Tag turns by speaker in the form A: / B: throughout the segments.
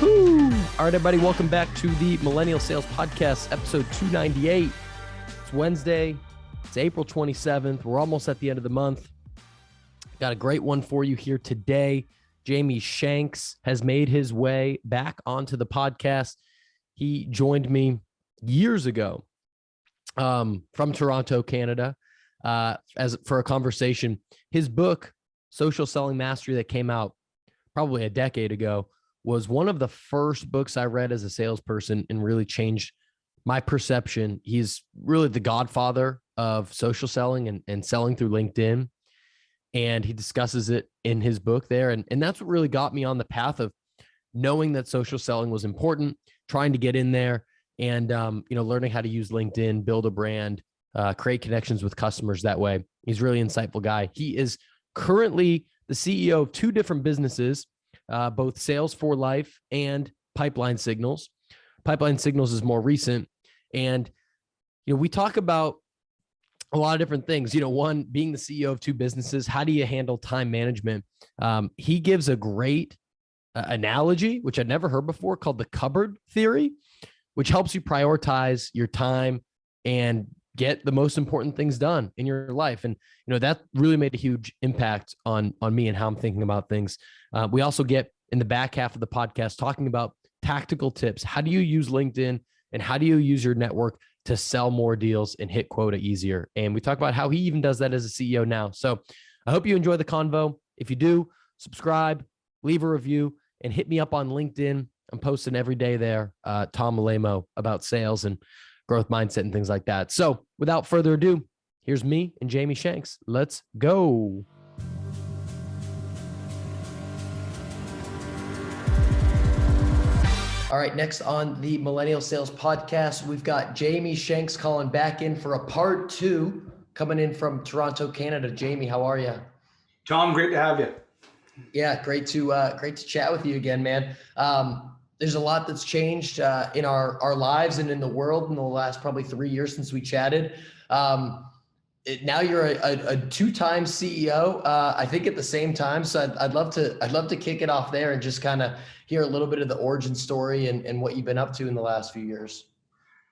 A: Woo-hoo. All right, everybody, welcome back to the Millennial Sales Podcast, episode 298. It's Wednesday. It's April 27th. We're almost at the end of the month. Got a great one for you here today. Jamie Shanks has made his way back onto the podcast. He joined me years ago from Toronto, Canada, for a conversation. His book, Social Selling Mastery, that came out probably a decade ago, was one of the first books I read as a salesperson and really changed my perception. He's really the godfather of social selling and selling through LinkedIn. And he discusses it in his book there. And that's what really got me on the path of knowing that social selling was important, trying to get in there and, learning how to use LinkedIn, build a brand, create connections with customers that way. He's a really insightful guy. He is currently the CEO of two different businesses, both Sales for Life and Pipeline Signals. Pipeline Signals is more recent. And, we talk about a lot of different things. One, being the CEO of two businesses, how do you handle time management? He gives a great analogy, which I'd never heard before, called the cupboard theory, which helps you prioritize your time and get the most important things done in your life. And, that really made a huge impact on me and how I'm thinking about things. We also get in the back half of the podcast talking about tactical tips. How do you use LinkedIn and how do you use your network to sell more deals and hit quota easier? And we talk about how he even does that as a CEO now. So I hope you enjoy the convo. If you do, subscribe, leave a review, and hit me up on LinkedIn. I'm posting every day there, TommyTahoe, about sales and growth mindset and things like that. So without further ado, here's me and Jamie Shanks. Let's go. All right, next on the Millennial Sales Podcast, we've got Jamie Shanks calling back in for a part two, coming in from Toronto, Canada. Jamie, how are you?
B: Tom, great to have you.
A: Yeah, great to chat with you again, man. There's a lot that's changed in our lives and in the world in the last probably 3 years since we chatted. Now you're a two-time CEO, I think at the same time. So I'd love to kick it off there and just kind of hear a little bit of the origin story and what you've been up to in the last few years.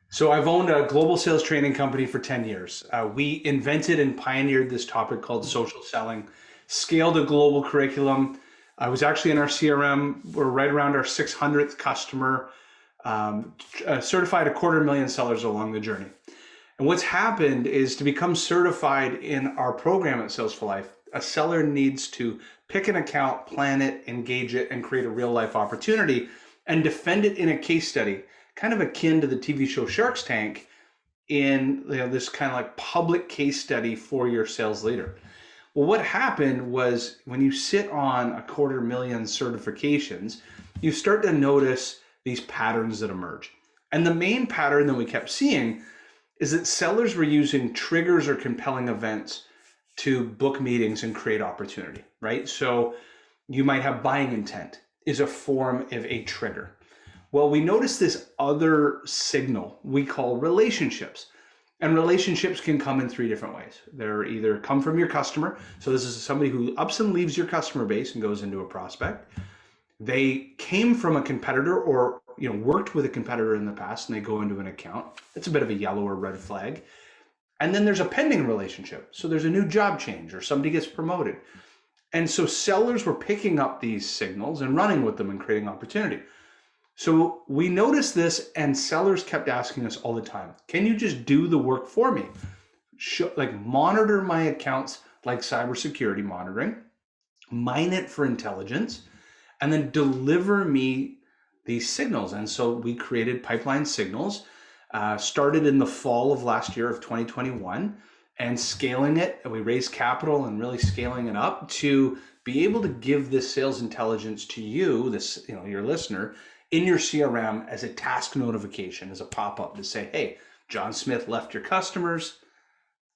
B: So I've owned a global sales training company for 10 years. We invented and pioneered this topic called social selling, scaled a global curriculum. I was actually in our CRM. We're right around our 600th customer, certified 250,000 sellers along the journey. And what's happened is to become certified in our program at Sales for Life, a seller needs to pick an account, plan it, engage it, and create a real life opportunity and defend it in a case study, kind of akin to the TV show Shark's Tank, in this kind of like public case study for your sales leader. Well, what happened was when you sit on 250,000 certifications, you start to notice these patterns that emerge. And the main pattern that we kept seeing is that sellers were using triggers or compelling events to book meetings and create opportunity, right? So you might have buying intent is a form of a trigger. Well, we noticed this other signal we call relationships. And relationships can come in three different ways. They're either come from your customer. So this is somebody who ups and leaves your customer base and goes into a prospect. They came from a competitor or worked with a competitor in the past and they go into an account. That's a bit of a yellow or red flag. And then there's a pending relationship. So there's a new job change or somebody gets promoted. And so sellers were picking up these signals and running with them and creating opportunity. So we noticed this and sellers kept asking us all the time, can you just do the work for me? Monitor my accounts like cybersecurity monitoring, mine it for intelligence, and then deliver me these signals. And so we created Pipeline Signals, started in the fall of last year of 2021 and scaling it. We raised capital and really scaling it up to be able to give this sales intelligence to you, your listener, in your CRM as a task notification, as a pop-up to say, hey, John Smith left your customers.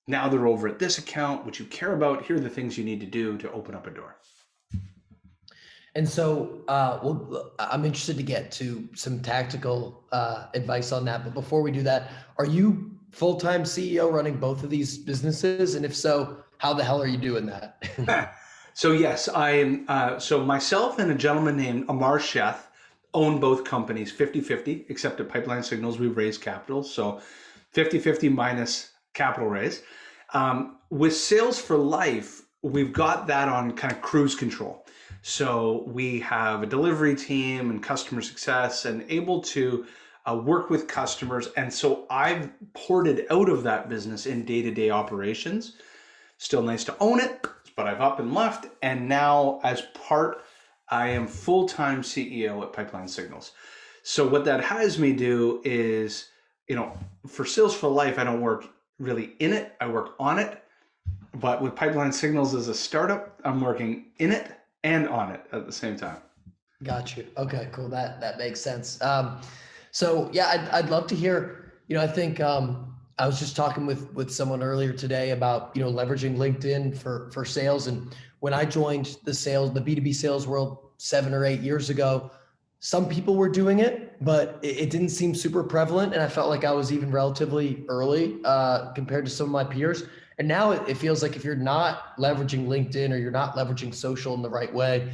B: Now they're over at this account, which you care about. Here are the things you need to do to open up a door.
A: And so I'm interested to get to some tactical advice on that. But before we do that, are you full-time CEO running both of these businesses? And if so, how the hell are you doing that?
B: So yes, I am. So myself and a gentleman named Amar Sheth own both companies 50-50, except at Pipeline Signals, we've raised capital. So 50-50 minus capital raise. With Sales for Life, we've got that on kind of cruise control. So we have a delivery team and customer success and able to work with customers. And so I've ported out of that business in day-to-day operations. Still nice to own it, but I've up and left. And now as part, I am full-time CEO at Pipeline Signals. So what that has me do is, for Sales for Life, I don't work really in it, I work on it. But with Pipeline Signals as a startup, I'm working in it and on it at the same time.
A: Got you. Okay, cool. That makes sense. So yeah, I'd love to hear, I think I was just talking with someone earlier today about, leveraging LinkedIn for sales. And when I joined the B2B sales world 7 or 8 years ago, some people were doing it, but it didn't seem super prevalent. And I felt like I was even relatively early compared to some of my peers. And now it feels like if you're not leveraging LinkedIn or you're not leveraging social in the right way,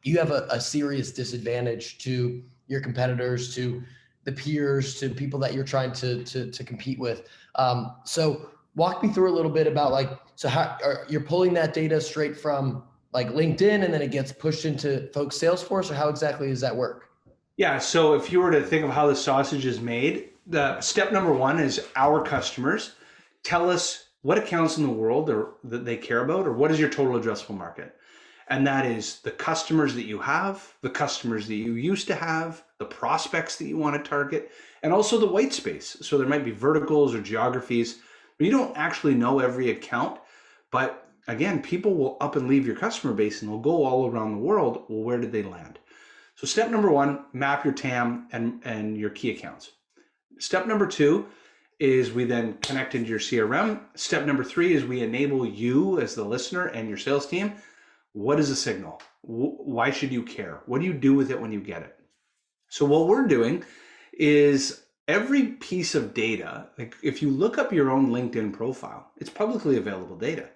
A: you have a serious disadvantage to your competitors, to the peers, to people that you're trying to compete with. So walk me through a little bit about so how you're pulling that data straight from LinkedIn and then it gets pushed into folks' Salesforce, or how exactly does that work?
B: Yeah, so if you were to think of how the sausage is made, the step number one is our customers tell us what accounts in the world that they care about, or what is your total addressable market. And that is the customers that you have, the customers that you used to have, the prospects that you want to target, and also the white space. So there might be verticals or geographies where you don't actually know every account, but again, people will up and leave your customer base and they'll go all around the world. Well, where did they land? So step number one, map your TAM and your key accounts. Step number two is we then connect into your CRM. Step number three is we enable you as the listener and your sales team. What is a signal? Why should you care? What do you do with it when you get it? So what we're doing is every piece of data, like if you look up your own LinkedIn profile, it's publicly available data.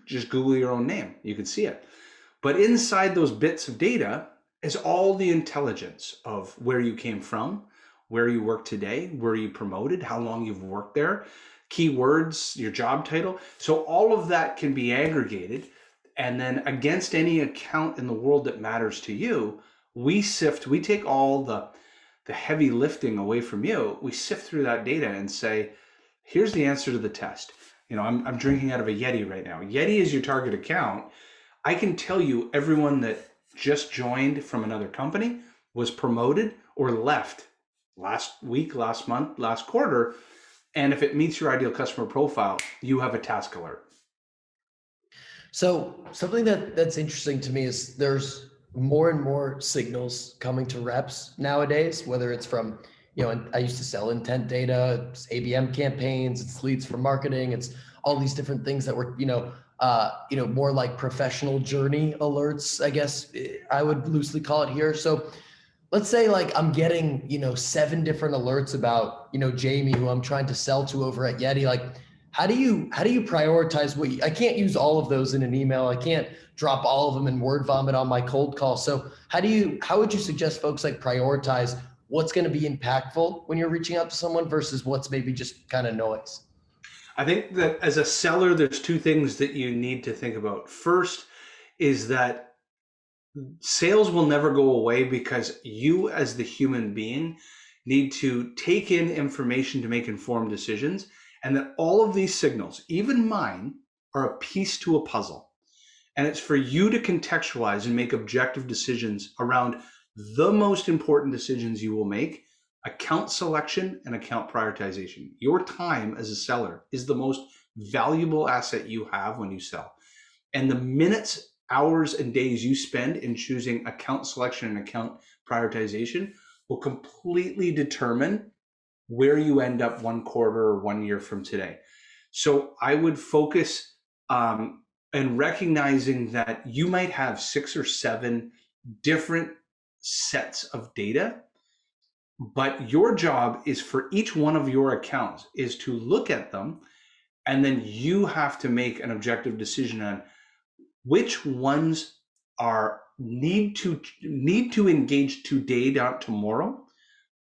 B: Just Google your own name, you can see it. But inside those bits of data is all the intelligence of where you came from, where you work today, where you promoted, how long you've worked there, keywords, your job title. So all of that can be aggregated. And then against any account in the world that matters to you, we take all the heavy lifting away from you. We sift through that data and say, here's the answer to the test. I'm drinking out of a Yeti right now. Yeti is your target account. I can tell you everyone that just joined from another company, was promoted, or left last week, last month, last quarter. And if it meets your ideal customer profile, you have a task alert.
A: So something that's interesting to me is there's more and more signals coming to reps nowadays, whether it's from, I used to sell intent data, it's ABM campaigns, it's leads for marketing, it's all these different things that were, more like professional journey alerts, I guess I would loosely call it here. So let's say I'm getting, 7 different alerts about, Jamie, who I'm trying to sell to over at Yeti. How do you prioritize I can't use all of those in an email. I can't drop all of them in word vomit on my cold call. So how would you suggest folks prioritize what's going to be impactful when you're reaching out to someone versus what's maybe just kind of noise?
B: I think that as a seller, there's 2 things that you need to think about. First is that sales will never go away because you as the human being need to take in information to make informed decisions. And that all of these signals, even mine, are a piece to a puzzle. And it's for you to contextualize and make objective decisions around the most important decisions you will make: account selection and account prioritization. Your time as a seller is the most valuable asset you have when you sell. And the minutes, hours, and days you spend in choosing account selection and account prioritization will completely determine where you end up 1 quarter or 1 year from today. So I would focus and recognizing that you might have 6 or 7 different sets of data, but your job is for each one of your accounts is to look at them, and then you have to make an objective decision on which ones are need to engage today, not tomorrow.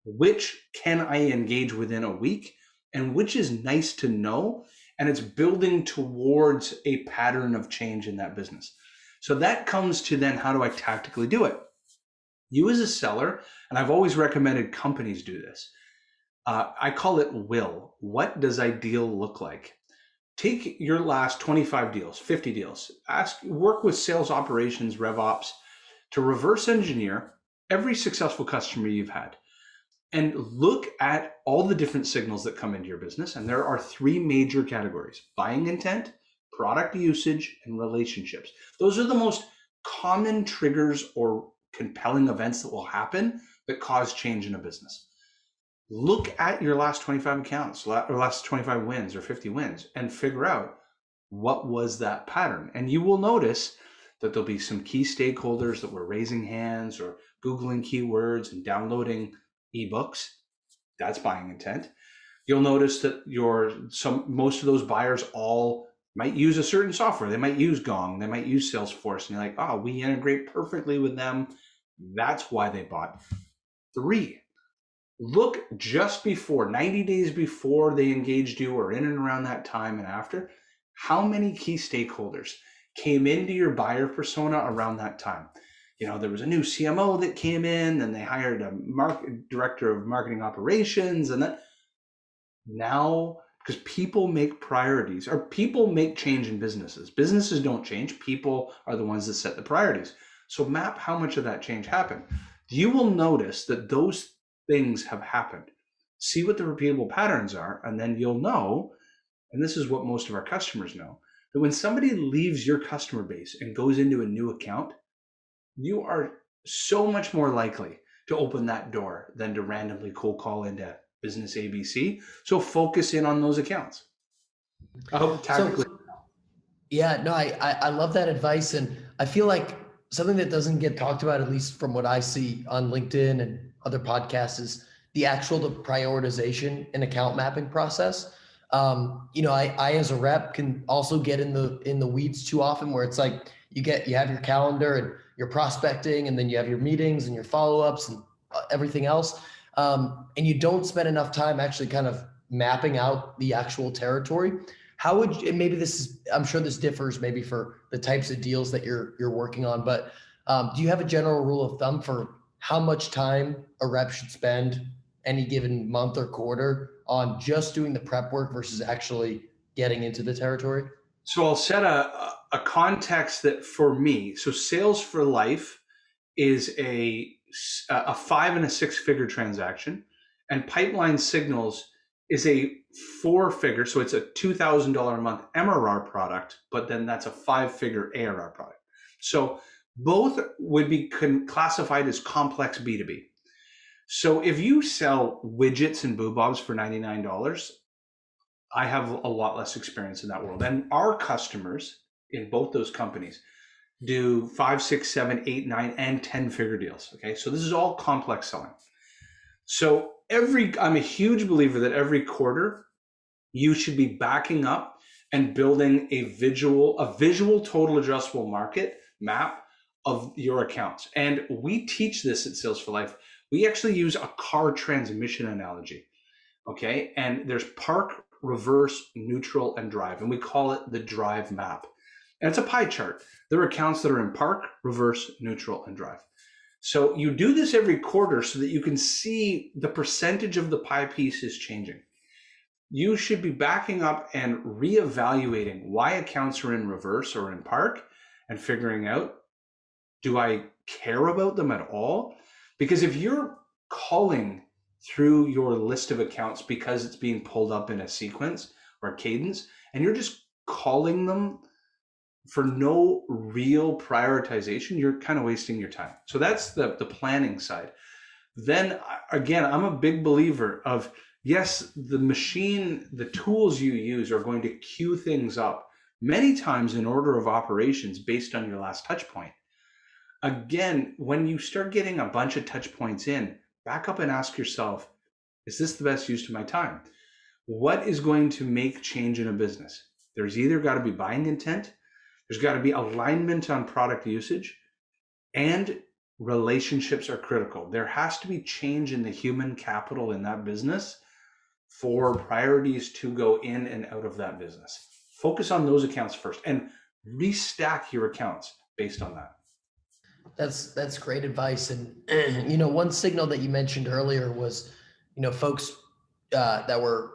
B: Which can I engage within a week, and which is nice to know, and it's building towards a pattern of change in that business. So that comes to then, how do I tactically do it? You as a seller, and I've always recommended companies do this. I call it will. What does ideal look like? Take your last 25 deals, 50 deals, work with sales operations, rev ops, to reverse engineer every successful customer you've had. And look at all the different signals that come into your business. And there are three major categories: buying intent, product usage, and relationships. Those are the most common triggers or compelling events that will happen that cause change in a business. Look at your last 25 accounts, or last 25 wins or 50 wins, and figure out what was that pattern. And you will notice that there'll be some key stakeholders that were raising hands or Googling keywords and downloading ebooks. That's buying intent. You'll notice that most of those buyers all might use a certain software. They might use Gong, they might use Salesforce, and you're like, oh, we integrate perfectly with them. That's why they bought. 3, look just before, 90 days before they engaged you, or in and around that time and after, how many key stakeholders came into your buyer persona around that time. There was a new CMO that came in, and they hired a director of marketing operations, and that now, because people make priorities, or people make change in businesses. Businesses don't change. People are the ones that set the priorities. So map how much of that change happened. You will notice that those things have happened. See what the repeatable patterns are, and then you'll know, and this is what most of our customers know, that when somebody leaves your customer base and goes into a new account, you are so much more likely to open that door than to randomly cold call into business ABC. So focus in on those accounts. I hope tactically.
A: Yeah, no, I love that advice. And I feel like something that doesn't get talked about, at least from what I see on LinkedIn and other podcasts, is the prioritization and account mapping process. I as a rep can also get in the weeds too often, where it's like you have your calendar and you're prospecting, and then you have your meetings and your follow-ups and everything else. And you don't spend enough time actually kind of mapping out the actual territory. How would you, maybe I'm sure this differs maybe for the types of deals that you're working on, but do you have a general rule of thumb for how much time a rep should spend any given month or quarter on just doing the prep work versus actually getting into the territory?
B: So I'll set a context that for me, so sales for life is a 5 and a 6-figure transaction, and pipeline signals is a 4-figure. So it's a $2,000 a month MRR product, but then that's a 5-figure ARR product. So both would be classified as complex B2B. So if you sell widgets and boobobs for $99, I have a lot less experience in that world. And our customers in both those companies do 5, 6, 7, 8, 9, and 10-figure deals. Okay, so this is all complex selling. So I'm a huge believer that every quarter you should be backing up and building a visual total addressable market map of your accounts. And we teach this at Sales for Life. We actually use a car transmission analogy. Okay, and there's park, reverse, neutral, and drive, and we call it the drive map. And it's a pie chart. There are accounts that are in park, reverse, neutral, and drive. So you do this every quarter so that you can see the percentage of the pie piece is changing. You should be backing up and reevaluating why accounts are in reverse or in park, and figuring out, do I care about them at all? Because if you're calling through your list of accounts because it's being pulled up in a sequence or a cadence, and you're just calling them for no real prioritization, you're kind of wasting your time. So that's the planning side. Then again, I'm a big believer of, yes, the tools you use are going to queue things up many times in order of operations based on your last touch point. Again, when you start getting a bunch of touch points in, back up and ask yourself, is this the best use of my time? What is going to make change in a business? There's either got to be buying intent, there's got to be alignment on product usage, And relationships are critical. There has to be change in the human capital in that business for priorities to go in and out of that business. Focus on those accounts first and restack your accounts based on that.
A: That's great advice. And one signal that you mentioned earlier was, folks that were,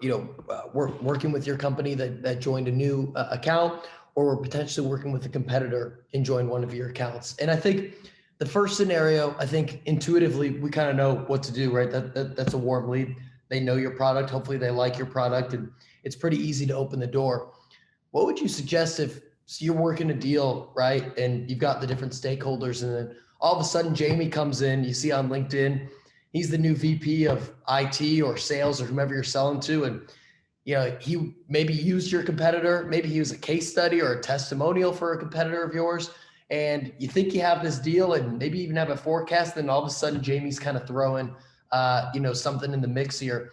A: working with your company that joined a new account, or were potentially working with a competitor and joined one of your accounts. And I think the first scenario, I think intuitively we kind of know what to do, right? That's a warm lead. They know your product. Hopefully they like your product, and it's pretty easy to open the door. What would you suggest if you're working a deal, right? And you've got the different stakeholders, and then all of a sudden Jamie comes in, you see on LinkedIn, he's the new VP of IT or sales or whomever you're selling to. And, he maybe used your competitor, maybe he was a case study or a testimonial for a competitor of yours. And you think you have this deal and maybe even have a forecast, then all of a sudden Jamie's kind of throwing, something in the mix here.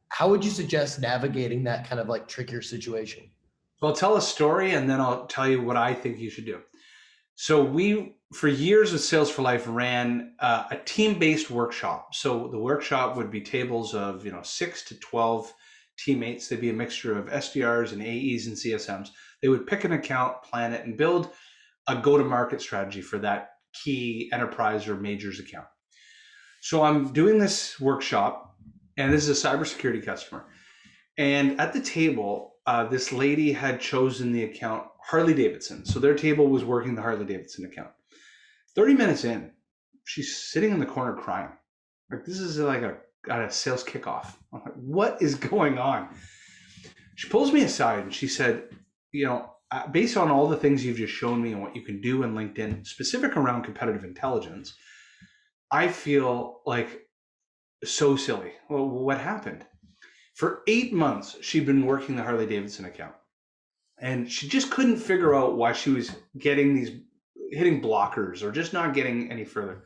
A: How would you suggest navigating that kind of like trickier situation?
B: So I'll tell a story and then I'll tell you what I think you should do. So we, for years with Sales for Life, ran a team-based workshop. So the workshop would be tables of 6 to 12 teammates. They'd be a mixture of SDRs and AEs and CSMs. They would pick an account, plan it, and build a go-to-market strategy for that key enterprise or majors account. So I'm doing this workshop, and this is a cybersecurity customer. And at the table, this lady had chosen the account Harley Davidson. So their table was working the Harley Davidson account. 30 minutes in, she's sitting in the corner crying. Like, this is like a sales kickoff. I'm like, what is going on? She pulls me aside and she said, based on all the things you've just shown me and what you can do in LinkedIn, specific around competitive intelligence, I feel like so silly. Well, what happened? For 8 months, she'd been working the Harley Davidson account, and she just couldn't figure out why she was hitting blockers or just not getting any further.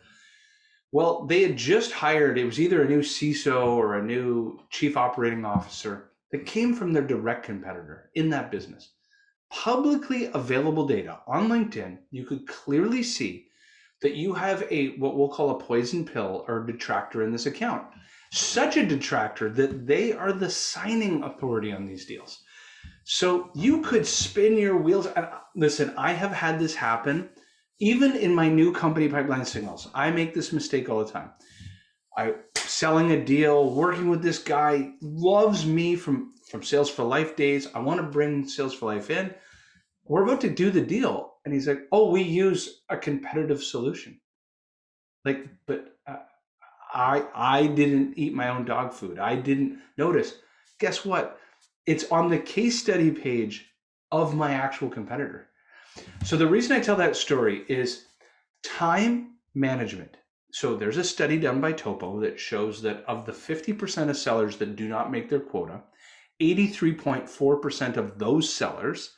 B: Well, they had just hired, it was either a new CISO or a new chief operating officer that came from their direct competitor in that business. Publicly available data on LinkedIn, you could clearly see that you have what we'll call a poison pill or detractor in this account. Such a detractor that they are the signing authority on these deals. So you could spin your wheels. And listen, I have had this happen even in my new company, Pipeline Signals. I make this mistake all the time. I'm selling a deal, working with this guy, loves me from Sales for Life days. I want to bring Sales for Life in. We're about to do the deal. And he's like, oh, we use a competitive solution. Like, but I didn't eat my own dog food. I didn't notice. Guess what? It's on the case study page of my actual competitor. So the reason I tell that story is time management. So there's a study done by Topo that shows that of the 50% of sellers that do not make their quota, 83.4% of those sellers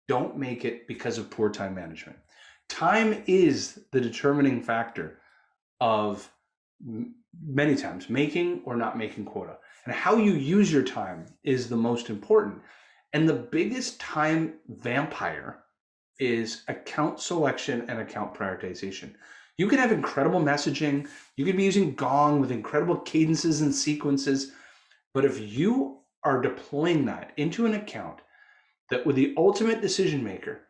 B: don't make it because of poor time management. Time is the determining factor of many times making or not making quota. And how you use your time is the most important. And the biggest time vampire is account selection and account prioritization. You can have incredible messaging. You can be using Gong with incredible cadences and sequences. But if you are deploying that into an account that with the ultimate decision maker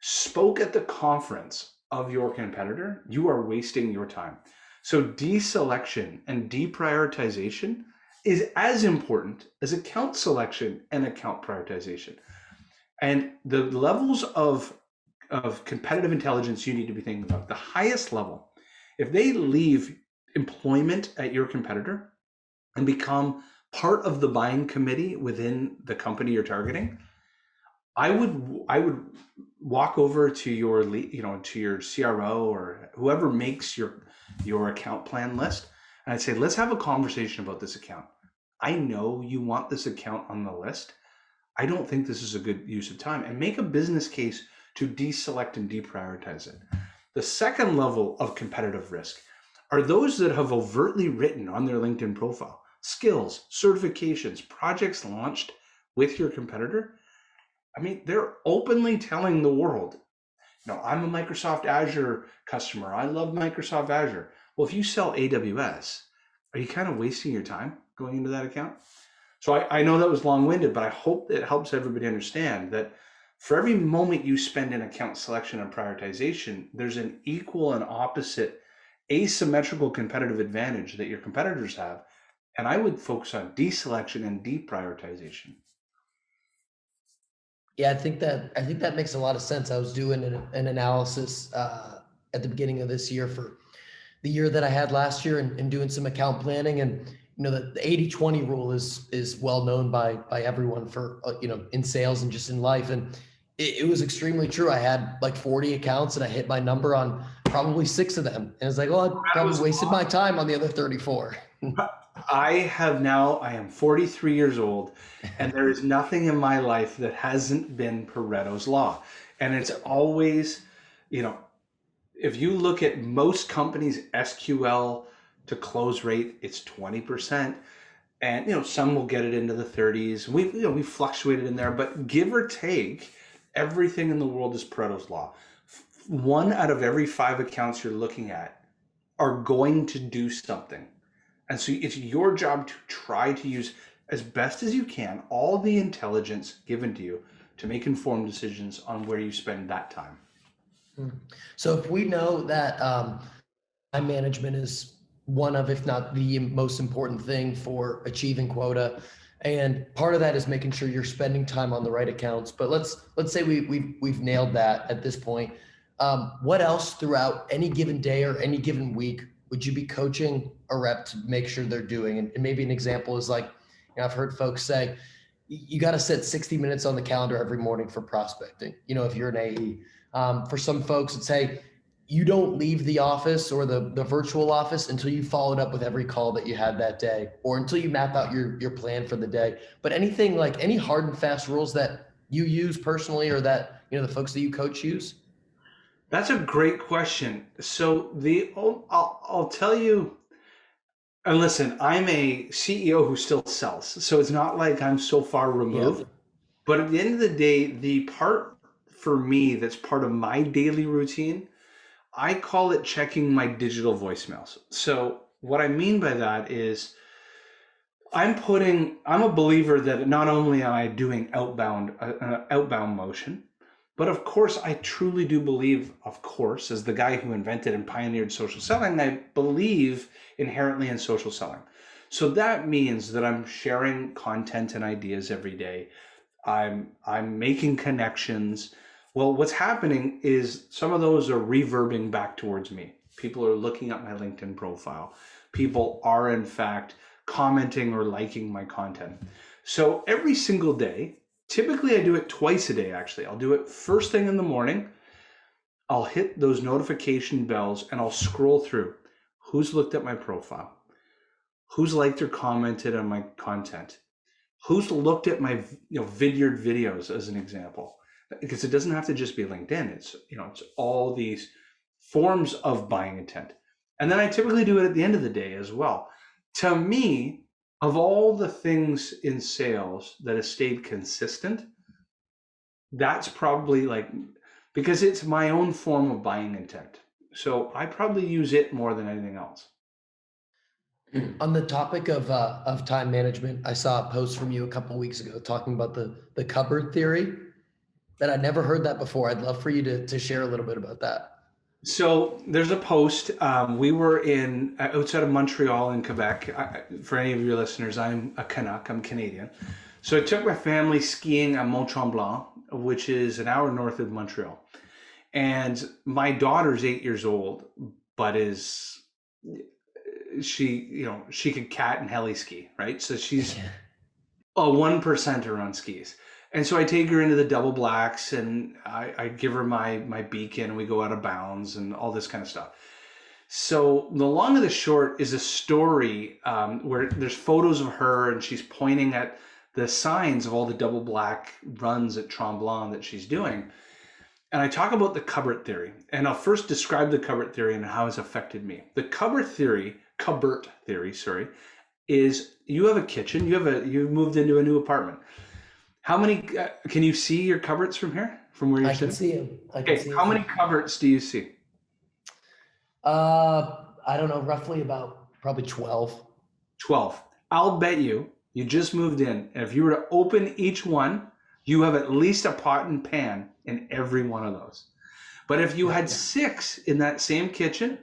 B: spoke at the conference of your competitor, you are wasting your time. So deselection and deprioritization is as important as account selection and account prioritization. And the levels of competitive intelligence you need to be thinking about, the highest level, if they leave employment at your competitor and become part of the buying committee within the company you're targeting, I would walk over to your to your CRO or whoever makes your account plan list, and I'd say, let's have a conversation about this account. I know you want this account on the list. I don't think this is a good use of time, and make a business case to deselect and deprioritize it. The second level of competitive risk are those that have overtly written on their LinkedIn profile, skills, certifications, projects launched with your competitor. I mean, they're openly telling the world, I'm a Microsoft Azure customer. I love Microsoft Azure. Well, if you sell AWS, are you kind of wasting your time going into that account? So I know that was long-winded, but I hope it helps everybody understand that for every moment you spend in account selection and prioritization, there's an equal and opposite asymmetrical competitive advantage that your competitors have. And I would focus on deselection and deprioritization.
A: Yeah, I think that makes a lot of sense. I was doing an analysis at the beginning of this year for the year that I had last year, and doing some account planning. And the 80/20 rule is well known by everyone for in sales and just in life. And it was extremely true. I had like 40 accounts and I hit my number on probably 6 of them. And it's like, oh, I probably wasted my time on the other 34.
B: I am 43 years old, and there is nothing in my life that hasn't been Pareto's Law. And it's always, if you look at most companies' SQL to close rate, it's 20%. And, some will get it into the 30s. We've fluctuated in there, but give or take, everything in the world is Pareto's Law. 1 out of every 5 accounts you're looking at are going to do something. And so it's your job to try to use as best as you can all the intelligence given to you to make informed decisions on where you spend that time.
A: So if we know that time management is one of, if not the most important thing for achieving quota, and part of that is making sure you're spending time on the right accounts. But let's say we've nailed that at this point. What else throughout any given day or any given week would you be coaching a rep to make sure they're doing? And maybe an example is like, I've heard folks say, you got to set 60 minutes on the calendar every morning for prospecting, if you're an AE. For some folks, it's, hey, you don't leave the office or the virtual office until you followed up with every call that you had that day, or until you map out your plan for the day. But anything, like any hard and fast rules that you use personally, or that, the folks that you coach use?
B: That's a great question. So I'll tell you, and listen, I'm a CEO who still sells, so it's not like I'm so far removed. Yeah. But at the end of the day, the part for me that's part of my daily routine, I call it checking my digital voicemails. So what I mean by that is I'm a believer that not only am I doing outbound motion, but of course, I truly do believe, of course, as the guy who invented and pioneered social selling, I believe inherently in social selling. So that means that I'm sharing content and ideas every day. I'm making connections. Well, what's happening is some of those are reverbing back towards me. People are looking at my LinkedIn profile. People are, in fact, commenting or liking my content. So every single day, typically I do it twice a day, actually. I'll do it first thing in the morning. I'll hit those notification bells and I'll scroll through who's looked at my profile, who's liked or commented on my content, who's looked at my Vidyard videos, as an example. Because it doesn't have to just be LinkedIn. It's all these forms of buying intent. And then I typically do it at the end of the day as well. To me, of all the things in sales that have stayed consistent, that's probably because it's my own form of buying intent. So I probably use it more than anything else.
A: On the topic of time management, I saw a post from you a couple of weeks ago talking about the cupboard theory. That I'd never heard that before. I'd love for you to share a little bit about that.
B: So there's a post. We were outside of Montreal in Quebec. For any of your listeners, I'm a Canuck. I'm Canadian. So I took my family skiing at Mont Tremblant, which is an hour north of Montreal. And my daughter's 8 years old, but she could cat and heli ski, right? So she's a 1%er on skis. And so I take her into the double blacks and I give her my beacon and we go out of bounds and all this kind of stuff. So the long and the short is a story where there's photos of her and she's pointing at the signs of all the double black runs at Tremblant that she's doing. And I talk about the cupboard theory. And I'll first describe the cupboard theory and how it's affected me. The cupboard theory, is you have a kitchen, you moved into a new apartment. How many, can you see your cupboards from here? from where you're
A: I can
B: sitting?
A: see him. I can
B: Okay,
A: see
B: how
A: him.
B: many cupboards do you see?
A: I don't know, roughly about probably 12.
B: 12. I'll bet you just moved in, and if you were to open each one, you have at least a pot and pan in every one of those. But if you had 6 in that same kitchen,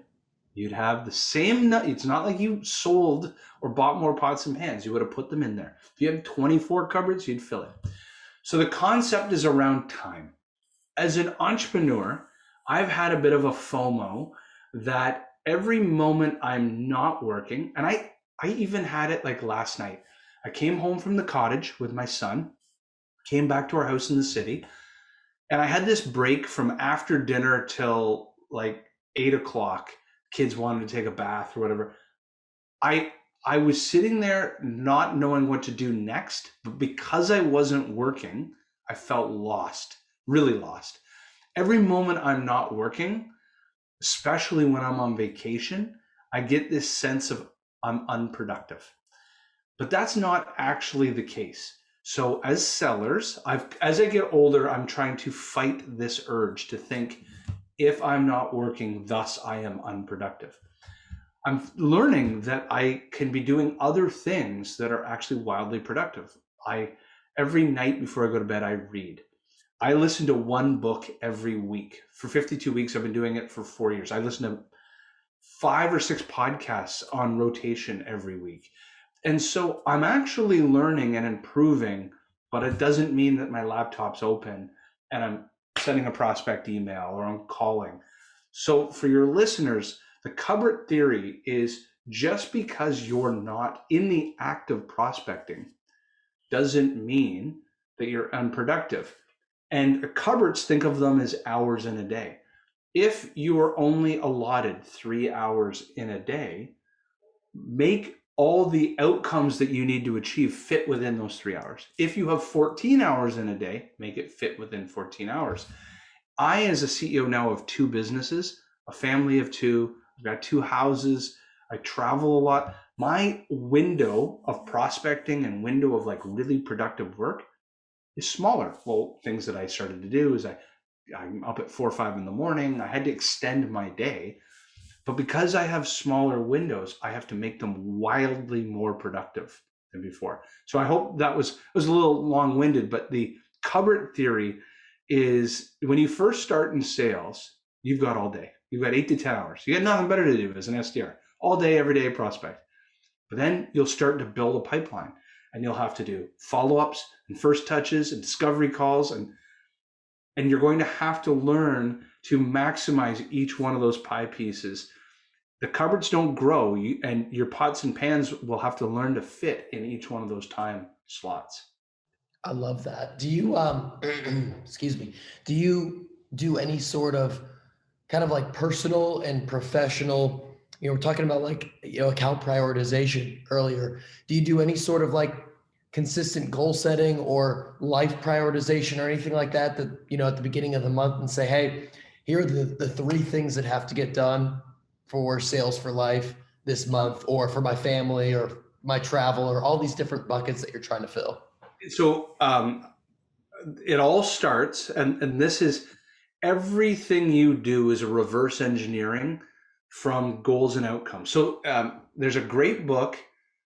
B: you'd have the same. It's not like you sold or bought more pots and pans. You would have put them in there. If you had 24 cupboards, you'd fill it. So the concept is around time. As an entrepreneur, I've had a bit of a FOMO that every moment I'm not working, and I even had it like last night. I came home from the cottage with my son, came back to our house in the city, and I had this break from after dinner till like 8 o'clock. Kids wanted to take a bath or whatever. I was sitting there not knowing what to do next, but because I wasn't working, I felt lost, really lost. Every moment I'm not working, especially when I'm on vacation, I get this sense of I'm unproductive. But that's not actually the case. So as sellers, as I get older, I'm trying to fight this urge to think, if I'm not working, thus I am unproductive. I'm learning that I can be doing other things that are actually wildly productive. Every night before I go to bed, I read. I listen to one book every week. For 52 weeks, I've been doing it for 4 years. I listen to 5 or 6 podcasts on rotation every week. And so I'm actually learning and improving, but it doesn't mean that my laptop's open and I'm sending a prospect email or I'm calling. So for your listeners, the cupboard theory is just because you're not in the act of prospecting doesn't mean that you're unproductive. And cupboards, think of them as hours in a day. If you are only allotted 3 hours in a day, make all the outcomes that you need to achieve fit within those 3 hours. If you have 14 hours in a day, make it fit within 14 hours. I, as a CEO now of 2 businesses, a family of 2, I've got 2 houses, I travel a lot. My window of prospecting and window of like really productive work is smaller. Well, things that I started to do is I'm up at 4 or 5 in the morning. I had to extend my day. But because I have smaller windows, I have to make them wildly more productive than before. So I hope that was a little long-winded, but the cupboard theory is when you first start in sales, you've got all day. You've got 8 to 10 hours. You got nothing better to do as an SDR. All day, every day prospect. But then you'll start to build a pipeline and you'll have to do follow-ups and first touches and discovery calls and you're going to have to learn to maximize each one of those pie pieces. The cupboards don't grow, and your pots and pans will have to learn to fit in each one of those time slots.
A: I love that. Do you, excuse me, do you do any sort of kind of like personal and professional, we're talking about like, account prioritization earlier. Do you do any sort of like consistent goal setting or life prioritization or anything like that, at the beginning of the month and say, hey, here are the 3 things that have to get done for sales for life this month, or for my family or my travel, or all these different buckets that you're trying to fill?
B: So it all starts, and this is everything you do is a reverse engineering from goals and outcomes. So there's a great book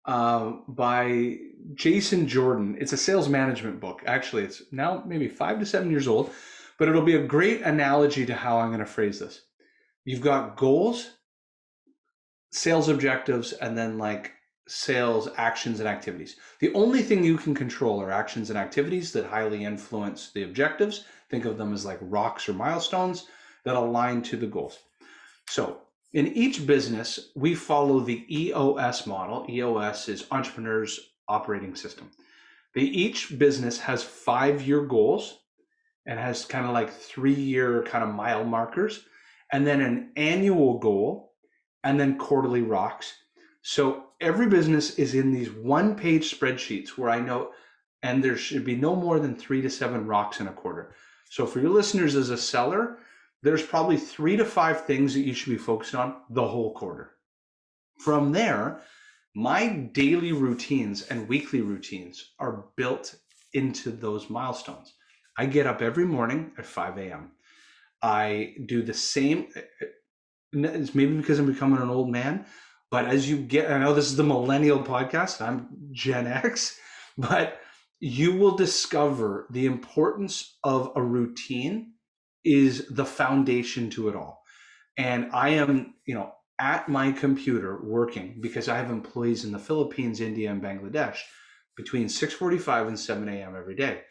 B: by Jason Jordan. It's a sales management book. Actually, it's now maybe 5 to 7 years old, but it'll be a great analogy to how I'm going to phrase this. You've got goals, sales objectives, and then like sales actions and activities. The only thing you can control are actions and activities that highly influence the objectives. Think of them as like rocks or milestones that align to the goals. So in each business, we follow the EOS model. EOS is Entrepreneur's Operating System. Each business has 5-year goals and has kind of like 3-year kind of mile markers, and then an annual goal, and then quarterly rocks. So every business is in these 1-page spreadsheets where I know, and there should be no more than 3 to 7 rocks in a quarter. So for your listeners as a seller, there's probably 3 to 5 things that you should be focused on the whole quarter. From there, my daily routines and weekly routines are built into those milestones. I get up every morning at 5 a.m. I do the same. It's maybe because I'm becoming an old man, but as you get, I know this is the Millennial podcast, I'm Gen X, but you will discover the importance of a routine is the foundation to it all. And I am, at my computer working because I have employees in the Philippines, India, and Bangladesh between 6:45 and 7 a.m. every day.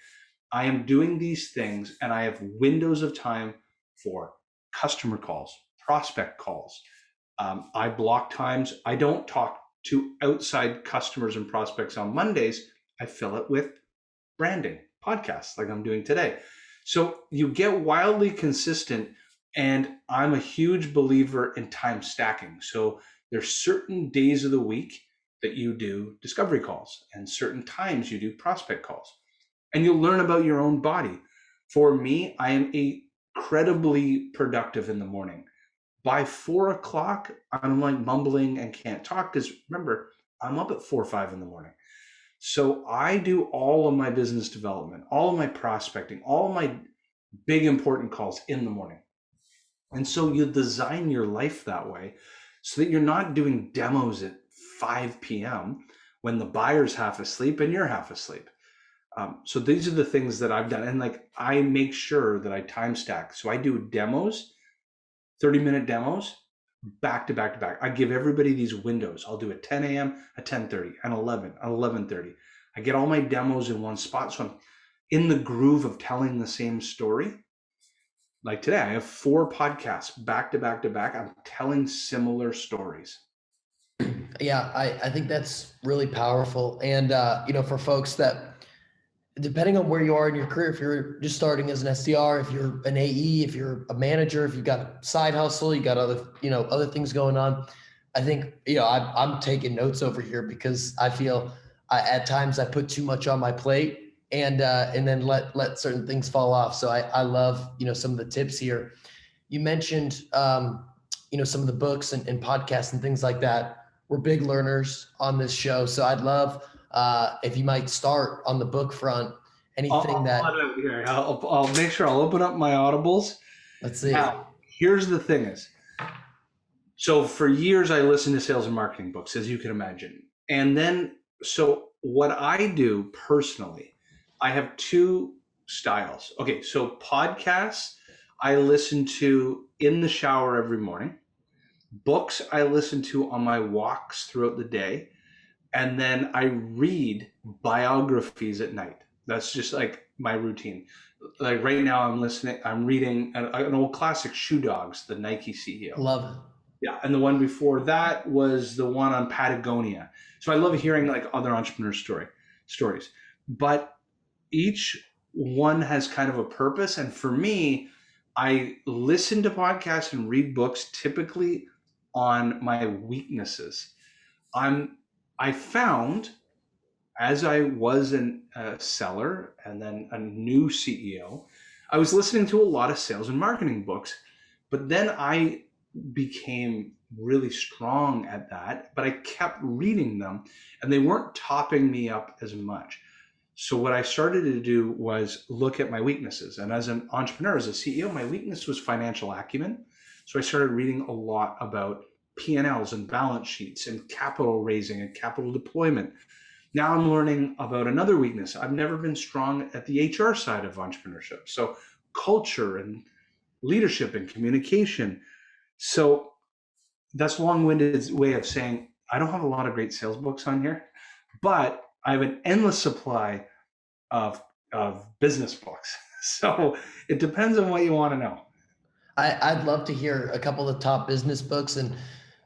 B: I am doing these things and I have windows of time for customer calls, prospect calls. I block times. I don't talk to outside customers and prospects on Mondays. I fill it with branding, podcasts like I'm doing today. So you get wildly consistent. And I'm a huge believer in time stacking. So there's certain days of the week that you do discovery calls and certain times you do prospect calls. And you'll learn about your own body. For me, I am incredibly productive in the morning. By 4 o'clock, I'm like mumbling and can't talk because remember, I'm up at 4 or 5 in the morning. So I do all of my business development, all of my prospecting, all of my big important calls in the morning. And so you design your life that way so that you're not doing demos at 5 p.m. when the buyer's half asleep and you're half asleep. So these are the things that I've done. And like, I make sure that I time stack. So I do demos, 30-minute demos, back to back to back. I give everybody these windows. I'll do at 10 a.m., at 10:30, and 11, at 11:30. I get all my demos in one spot. So I'm in the groove of telling the same story. Like today, I have 4 podcasts back to back to back. I'm telling similar stories.
A: Yeah, I think that's really powerful. And, for folks that, depending on where you are in your career, if you're just starting as an SDR, if you're an AE, if you're a manager, if you've got a side hustle, you got other things going on. I think, I'm taking notes over here because I feel at times I put too much on my plate and then let certain things fall off. So I love, some of the tips here. You mentioned, some of the books and podcasts and things like that. We're big learners on this show. So I'd love if you might start on the book front, anything
B: I'll make sure I'll open up my Audibles.
A: Let's see.
B: Now, here's the thing is, so for years I listened to sales and marketing books, as you can imagine. And then, so what I do personally, I have 2 styles. Okay, so podcasts I listen to in the shower every morning. Books I listen to on my walks throughout the day. And then I read biographies at night. That's just like my routine. Like right now I'm reading an old classic, Shoe Dogs, the Nike CEO.
A: Love it.
B: Yeah, and the one before that was the one on Patagonia. So I love hearing like other entrepreneur stories. But each one has kind of a purpose. And for me, I listen to podcasts and read books typically on my weaknesses. I found as I was a seller and then a new CEO, I was listening to a lot of sales and marketing books, but then I became really strong at that, but I kept reading them and they weren't topping me up as much. So what I started to do was look at my weaknesses. And as an entrepreneur, as a CEO, my weakness was financial acumen. So I started reading a lot about P&Ls and balance sheets and capital raising and capital deployment. Now I'm learning about another weakness. I've never been strong at the HR side of entrepreneurship. So culture and leadership and communication. So that's a long-winded way of saying I don't have a lot of great sales books on here, but I have an endless supply of business books. So it depends on what you want to know.
A: I'd love to hear a couple of the top business books and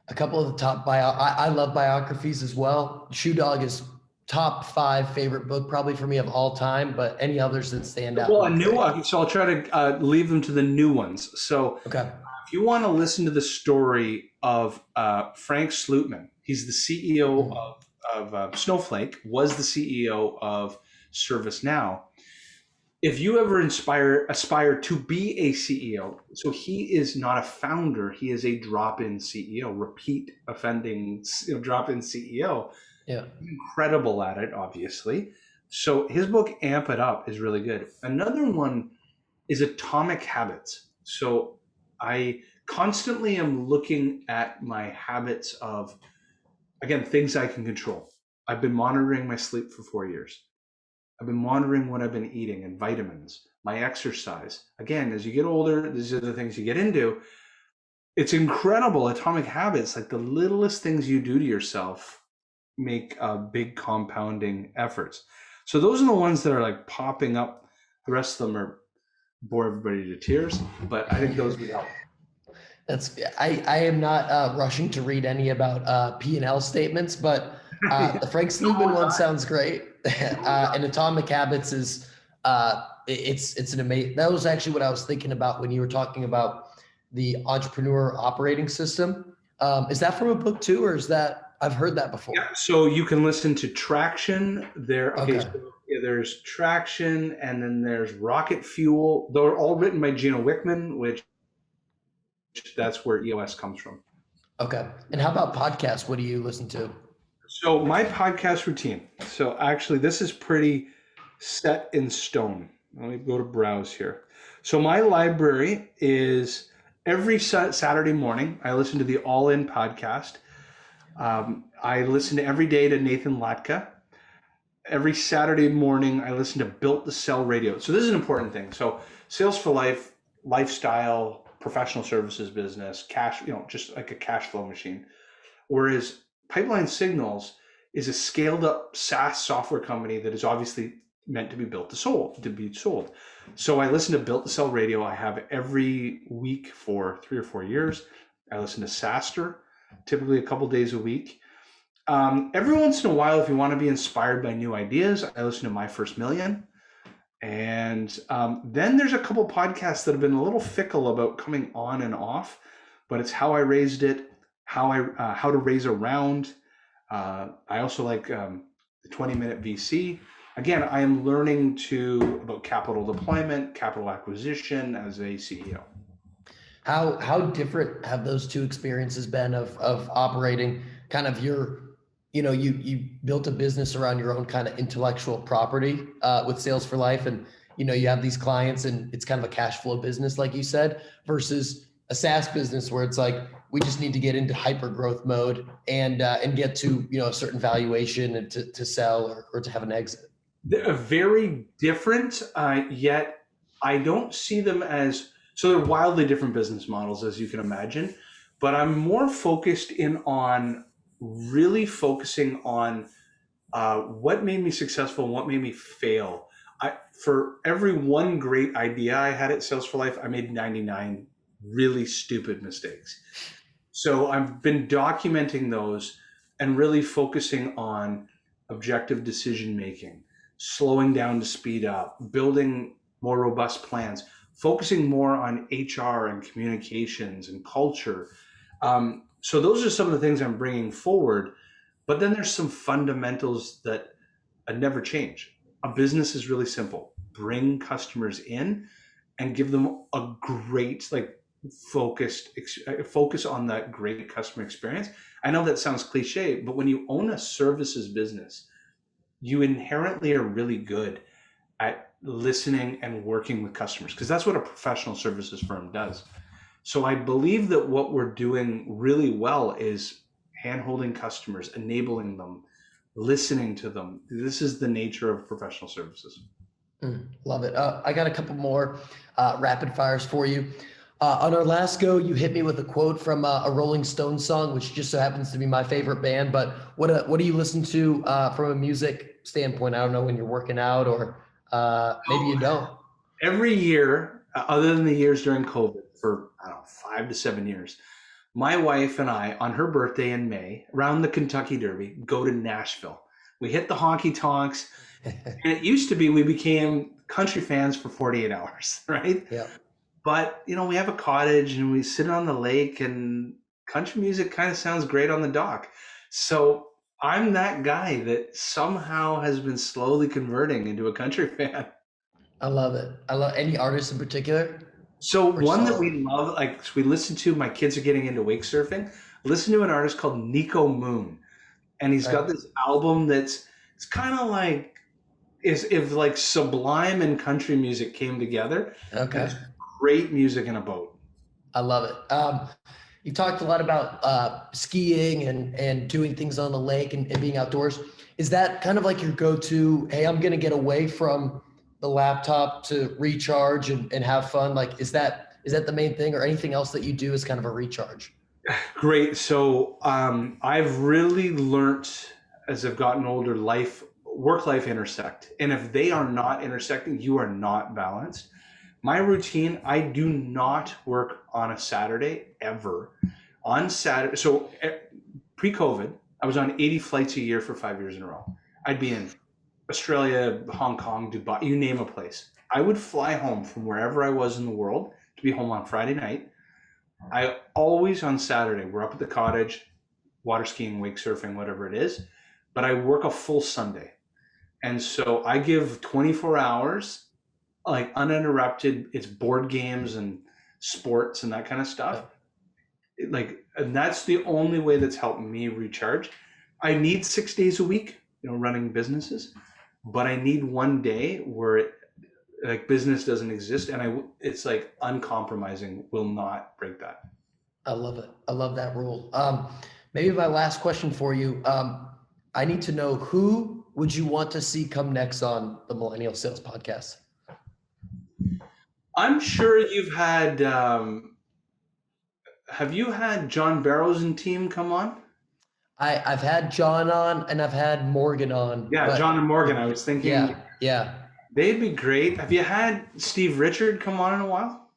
A: a couple of the top I love biographies as well. Shoe Dog is top 5 favorite book probably for me of all time, but any others that stand out?
B: Well, a new one. So I'll try to leave them to the new ones. So
A: okay.
B: If you want to listen to the story of Frank Slootman, he's the CEO of Snowflake, was the CEO of ServiceNow. If you ever aspire to be a CEO, so he is not a founder, he is a drop-in CEO, repeat offending drop-in CEO.
A: Yeah,
B: incredible at it, obviously. So his book, Amp It Up, is really good. Another one is Atomic Habits. So I constantly am looking at my habits of, again, things I can control. I've been monitoring my sleep for 4 years. I've been monitoring what I've been eating and vitamins, my exercise. Again, as you get older, these are the things you get into. It's incredible. Atomic Habits, like the littlest things you do to yourself make big compounding efforts. So those are the ones that are like popping up. The rest of them are bore everybody to tears, but I think those would help.
A: I am not rushing to read any about P&L statements, but the Frank Slootman one sounds great. And Atomic Habits is it's an amazing. That was actually what I was thinking about when you were talking about the entrepreneur operating system. Is that from a book too, or is that I've heard that before?
B: Yeah, so you can listen to Traction there. Okay,
A: Okay.
B: so there's Traction, and then there's Rocket Fuel. They're all written by Gino Wickman, which that's where EOS comes from.
A: Okay. And how about podcasts? What do you listen to?
B: So my podcast routine. So actually, this is pretty set in stone. Let me go to browse here. So my library is every Saturday morning, I listen to the All In podcast. I listen to every day to Nathan Latka. Every Saturday morning, I listen to Built to Sell Radio. So this is an important thing. So Sales for Life, lifestyle, professional services business, cash, just like a cash flow machine. Whereas Pipeline Signals is a scaled up SaaS software company that is obviously meant to be be sold. So I listen to Built to Sell Radio. I have every week for 3 or 4 years. I listen to SaaStr, typically a couple days a week. Every once in a while, if you want to be inspired by new ideas, I listen to My First Million. And then there's a couple podcasts that have been a little fickle about coming on and off, but it's How I Raised It, How to Raise a Round. I also like the 20-Minute VC. Again, I am learning about capital deployment, capital acquisition as a CEO.
A: How different have those two experiences been of operating kind of you built a business around your own kind of intellectual property with Sales for Life, and you have these clients and it's kind of a cash flow business, like you said, versus a SaaS business where it's like we just need to get into hyper growth mode and get to a certain valuation and to sell or to have an exit.
B: They're very different, yet I don't see them as so. They're wildly different business models, as you can imagine. But I'm more focused really focusing on what made me successful and what made me fail. For every one great idea I had at Sales for Life, I made 99 really stupid mistakes. So I've been documenting those and really focusing on objective decision making, slowing down to speed up, building more robust plans, focusing more on HR and communications and culture. So those are some of the things I'm bringing forward. But then there's some fundamentals that never change. A business is really simple. Bring customers in and give them a great, focus on that great customer experience. I know that sounds cliche, but when you own a services business, you inherently are really good at listening and working with customers, because that's what a professional services firm does. So I believe that what we're doing really well is hand-holding customers, enabling them, listening to them. This is the nature of professional services.
A: Love it. I got a couple more rapid fires for you. On our last go, you hit me with a quote from a Rolling Stones song, which just so happens to be my favorite band. But what do you listen to from a music standpoint? I don't know, when you're working out, or maybe you don't.
B: Every year, other than the years during COVID, for 5 to 7 years, my wife and I, on her birthday in May, around the Kentucky Derby, go to Nashville. We hit the honky tonks, and it used to be we became country fans for 48 hours, right?
A: Yeah.
B: But we have a cottage and we sit on the lake, and country music kind of sounds great on the dock. So I'm that guy that somehow has been slowly converting into a country fan.
A: I love it. I love any artists in particular.
B: So one that we love, we listen to, my kids are getting into wake surfing. Listen to an artist called Nico Moon. And he's got this album it's kind of like is if like Sublime and country music came together.
A: Okay.
B: That's great music in a boat.
A: I love it. You talked a lot about skiing and doing things on the lake and being outdoors. Is that kind of like your go-to, hey, I'm going to get away from the laptop to recharge and have fun? Like, is that the main thing, or anything else that you do as kind of a recharge?
B: Great. So I've really learnt as I've gotten older, work life intersect. And if they are not intersecting, you are not balanced. My routine, I do not work on a Saturday ever. On Saturday, so pre-COVID, I was on 80 flights a year for 5 years in a row. I'd be in Australia, Hong Kong, Dubai, you name a place. I would fly home from wherever I was in the world to be home on Friday night. I always on Saturday, we're up at the cottage, water skiing, wake surfing, whatever it is, but I work a full Sunday. And so I give 24 hours, like uninterrupted. It's board games and sports and that kind of stuff. And that's the only way that's helped me recharge. I need 6 days a week, running businesses, but I need one day where like business doesn't exist, and it's like uncompromising, will not break that.
A: I love it. I love that rule. Maybe my last question for you. I need to know, who would you want to see come next on the Millennial Sales Podcast?
B: I'm sure you've had, have you had John Barrows and team come on?
A: I've had John on and I've had Morgan on.
B: Yeah, John and Morgan. I was thinking,
A: yeah.
B: They'd be great. Have you had Steve Richard come on in a while?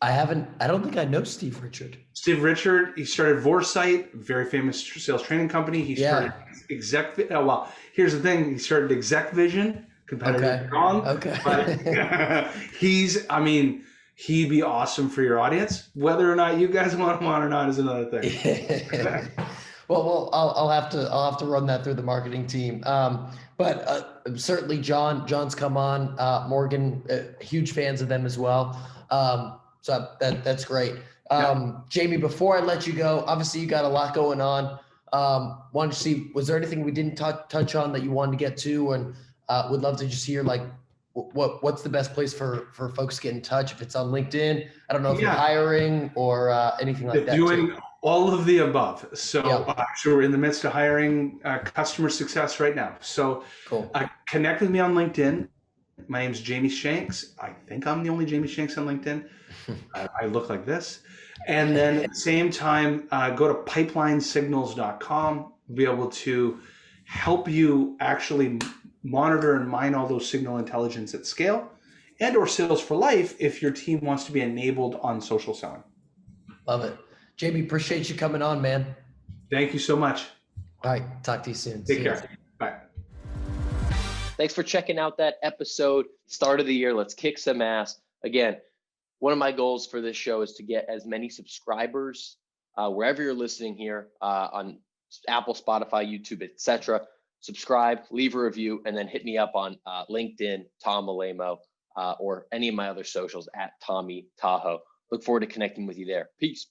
A: I haven't. I don't think I know Steve Richard.
B: Steve Richard, he started Vorsight, very famous sales training company. He started here's the thing. He started Exec Vision, competitive wrong.
A: Okay.
B: But he'd be awesome for your audience. Whether or not you guys want him on or not is another thing.
A: Well, I'll have to run that through the marketing team. But certainly John's come on, Morgan, huge fans of them as well. So that's great. Jamie, before I let you go, obviously you got a lot going on. Wanted to see, was there anything we didn't touch on that you wanted to get to? And would love to just hear, like, what's the best place for folks to get in touch? If it's on LinkedIn, I don't know if you're hiring or anything like that.
B: Doing all of the above. So actually, we're in the midst of hiring customer success right now. So
A: cool.
B: Connect with me on LinkedIn. My name's Jamie Shanks. I think I'm the only Jamie Shanks on LinkedIn. I look like this. And then at the same time, go to pipelinesignals.com. Be able to help you actually monitor and mine all those signal intelligence at scale, and or sales for life if your team wants to be enabled on social selling.
A: Love it. Jamie, appreciate you coming on, man.
B: Thank you so much.
A: All right. Talk to you soon.
B: Take care. Bye.
C: Thanks for checking out that episode. Start of the year. Let's kick some ass. Again, one of my goals for this show is to get as many subscribers wherever you're listening here on Apple, Spotify, YouTube, etc. Subscribe, leave a review, and then hit me up on LinkedIn, Tom Alemo, or any of my other socials at TommyTahoe. Look forward to connecting with you there. Peace.